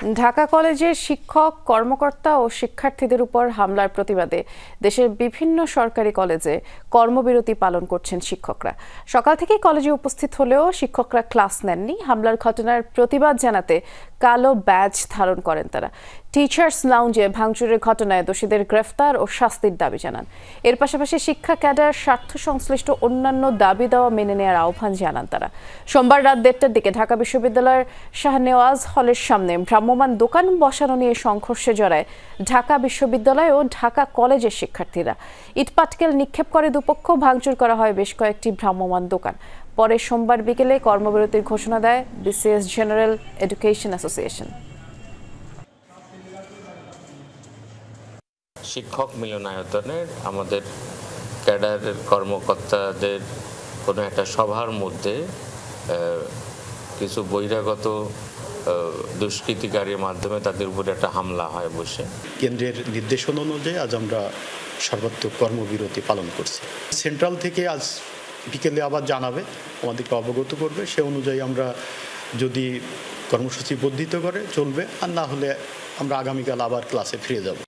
ঢাকা কলেজের শিক্ষক, কর্মকর্তা ও শিক্ষার্থীদের উপর হামলার প্রতিবাদে দেশের বিভিন্ন সরকারি কলেজে কর্মবিরতি পালন করছেন শিক্ষকরা। সকাল থেকেই কলেজে উপস্থিত হলেও শিক্ষকরা ক্লাস নেননি। হামলার ঘটনার প্রতিবাদ জানাতে কালো ব্যাজ ধারণ করেন তারা। টিচার্স লাউঞ্জে ভাঙচুরের ঘটনায় দোষীদের গ্রেফতার ও শাস্তির দাবি জানান। এর পাশাপাশি শিক্ষা ক্যাডার স্বার্থ সংশ্লিষ্ট অন্যান্য দাবি দেওয়া মেনে নেওয়ার আহ্বান জানান তারা। সোমবার রাত 1:30টার দিকে ঢাকা বিশ্ববিদ্যালয়ের শাহনেওয়াজ হলের সামনে ভ্রাম্যমাণ দোকান বসানো নিয়ে সংঘর্ষে জড়ায় ঢাকা বিশ্ববিদ্যালয় ও ঢাকা কলেজের শিক্ষার্থীরা। ইটপাটকেল নিক্ষেপ করে দুপক্ষ। ভাঙচুর করা হয় বেশ কয়েকটি ভ্রাম্যমাণ দোকান। পরে সোমবার বিকেলে কর্মবিরতির ঘোষণা দেয় বিসিএস জেনারেল এডুকেশন অ্যাসোসিয়েশন। শিক্ষক মিলনায়তনে আমাদের ক্যাডারের কর্মকর্তাদের কোনো একটা সভার মধ্যে কিছু বহিরাগত দুষ্কৃতিকারীর মাধ্যমে তাদের উপরে একটা হামলা হয় বসে। কেন্দ্রের নির্দেশনা অনুযায়ী আজ আমরা সর্বাত্মক কর্মবিরতি পালন করছি। সেন্ট্রাল থেকে আজ বিকেলে আবার জানাবে, আমাদেরকে অবগত করবে। সে অনুযায়ী আমরা যদি কর্মসূচি বর্ধিত করে চলবে, আর না হলে আমরা আগামীকাল আবার ক্লাসে ফিরে যাব।